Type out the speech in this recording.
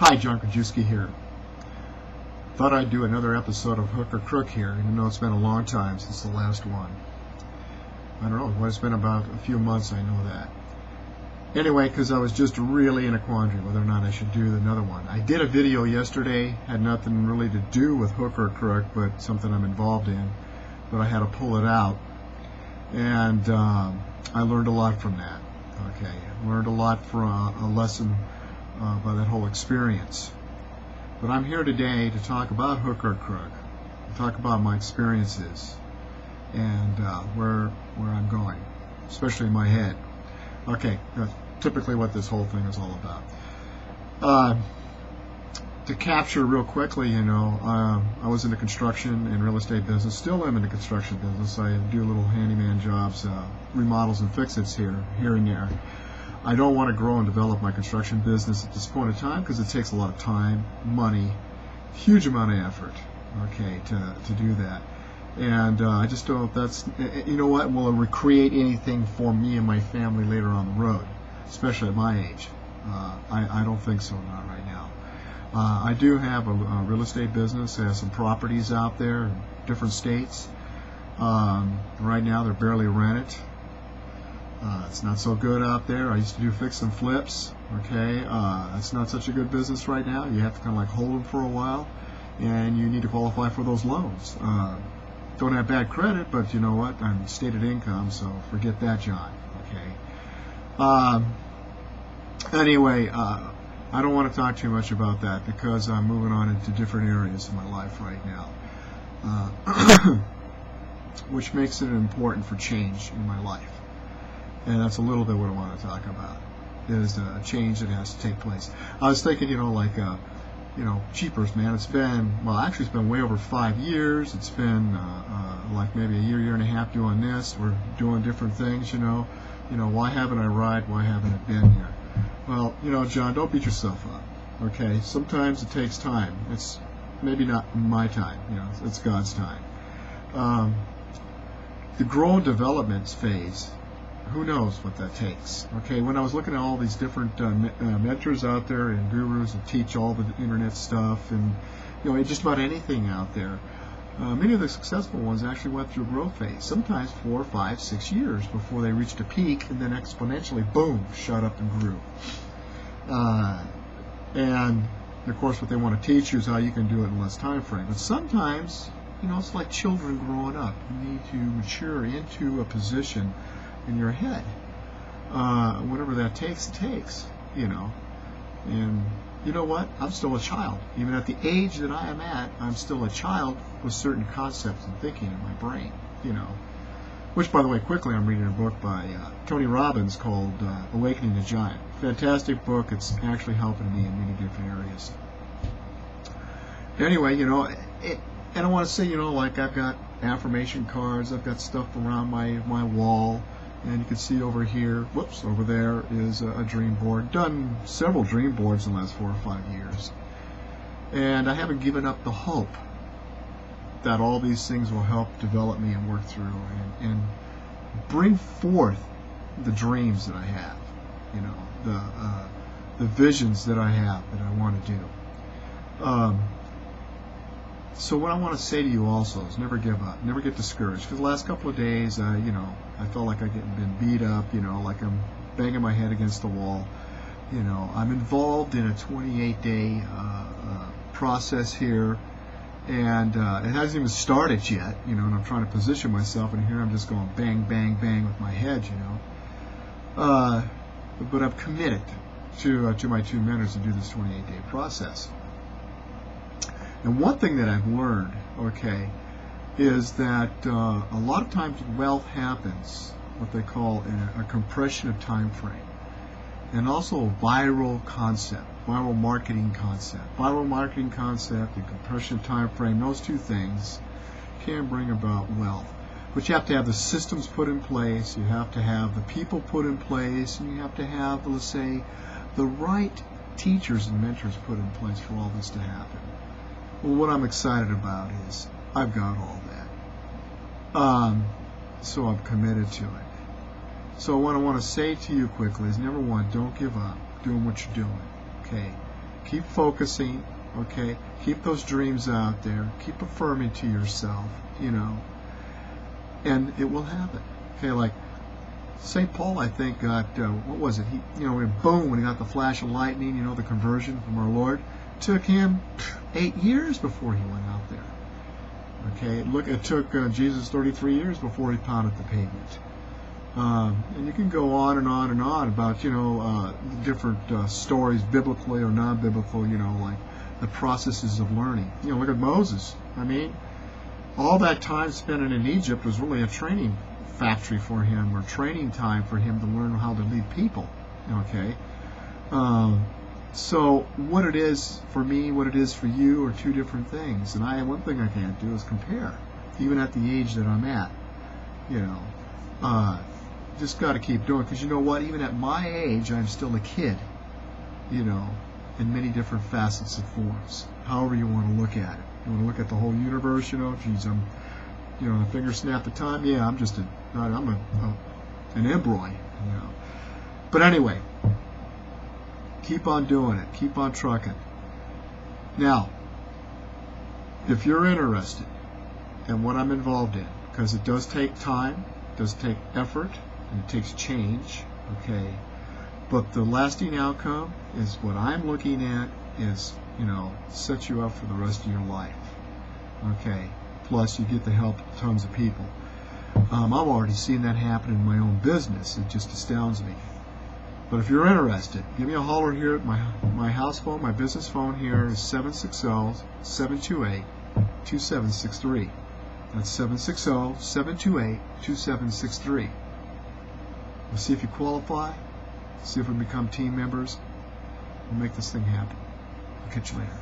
Hi, John Krajewski here. Thought I'd do another episode of Hook or Crook here, even though it's been a long time since the last one. I don't know, it's been about a few months, I know that. Anyway, because I was just really in a quandary whether or not I should do another one. I did a video yesterday, had nothing really to do with Hook or Crook, but something I'm involved in, but I had to pull it out. And I learned a lot from that. Okay, I learned a lot from a lesson by that whole experience. But I'm here today to talk about Hook or Crook, to talk about my experiences and where I'm going, especially in my head. Okay, that's typically what this whole thing is all about. To capture real quickly, I was in the construction and real estate business, still am in the construction business. I do little handyman jobs, remodels and fix-its here and there. I don't want to grow and develop my construction business at this point in time because it takes a lot of time, money, huge amount of effort, okay, to do that. And I just don't know if that's, will it recreate anything for me and my family later on the road, especially at my age? I don't think so, not right now. I do have a real estate business. I have some properties out there in different states. Right now they're barely rented. It's not so good out there. I used to do fix and flips. Okay, that's not such a good business right now. You have to kind of like hold them for a while, and you need to qualify for those loans. Don't have bad credit, but you know what? I'm stated income, so forget that, John. Okay. Anyway, I don't want to talk too much about that because I'm moving on into different areas of my life right now, which makes it important for change in my life. And that's a little bit what I want to talk about, is a change that has to take place. I was thinking, jeepers, man, it's been way over 5 years. It's been like maybe a year and a half doing this. We're doing different things, why haven't I arrived? Why haven't I been here? Well, John, don't beat yourself up, okay? Sometimes it takes time. It's maybe not my time, it's God's time. The grow and development phase, who knows what that takes? Okay, when I was looking at all these different mentors out there and gurus that teach all the internet stuff and just about anything out there, many of the successful ones actually went through a growth phase, sometimes 4, 5, 6 years before they reached a peak, and then exponentially, boom, shot up and grew. And of course, what they want to teach you is how you can do it in less time frame. But sometimes, it's like children growing up. You need to mature into a position in your head. Whatever that takes, it takes, And you know what? I'm still a child. Even at the age that I am at, I'm still a child with certain concepts and thinking in my brain, Which, by the way, quickly, I'm reading a book by Tony Robbins called Awakening the Giant. Fantastic book. It's actually helping me in many different areas. Anyway, and I want to say, I've got affirmation cards. I've got stuff around my wall. And you can see over here, over there is a dream board. Done several dream boards in the last 4 or 5 years. And I haven't given up the hope that all these things will help develop me and work through and bring forth the dreams that I have, the visions that I have that I want to do. So what I want to say to you also is never give up, never get discouraged. Because the last couple of days, I felt like I've been beat up, like I'm banging my head against the wall. I'm involved in a 28-day process here, and it hasn't even started yet, and I'm trying to position myself, and here I'm just going bang, bang, bang with my head, But I'm committed to my 2 mentors to do this 28-day process. And one thing that I've learned, is that a lot of times wealth happens, what they call a compression of time frame, and also a viral concept, viral marketing concept. Viral marketing concept and compression of time frame, those two things can bring about wealth. But you have to have the systems put in place, you have to have the people put in place, and you have to have, let's say, the right teachers and mentors put in place for all this to happen. Well, what I'm excited about is I've got all that. So I'm committed to it. So what I want to say to you quickly is, number one, don't give up doing what you're doing. Okay? Keep focusing, okay? Keep those dreams out there. Keep affirming to yourself, and it will happen. Okay, like St. Paul, I think, got, what was it? He, boom, when he got the flash of lightning, the conversion from our Lord, took him 8 years before he went out there. Okay, look, it took Jesus 33 years before he pounded the pavement. And you can go on and on and on about, different stories, biblically or non-biblical, like the processes of learning. Look at Moses. I mean, all that time spent in Egypt was really a training factory for him, or training time for him to learn how to lead people. Okay? So what it is for me, what it is for you, are two different things. And one thing I can't do is compare, even at the age that I'm at. Just got to keep doing, because you know what? Even at my age, I'm still a kid. In many different facets and forms. However you want to look at it. You want to look at the whole universe. Geez, I'm, a finger snap at time. Yeah, I'm just an embryo. But anyway, keep on doing it. Keep on trucking. Now, if you're interested in what I'm involved in, because it does take time, it does take effort, and it takes change, okay? But the lasting outcome is what I'm looking at is, set you up for the rest of your life, okay? Plus, you get to help tons of people. I've already seen that happen in my own business. It just astounds me. But if you're interested, give me a holler here at my house phone. My business phone here is 760-728-2763. That's 760-728-2763. We'll see if you qualify. See if we become team members. We'll make this thing happen. I'll catch you later.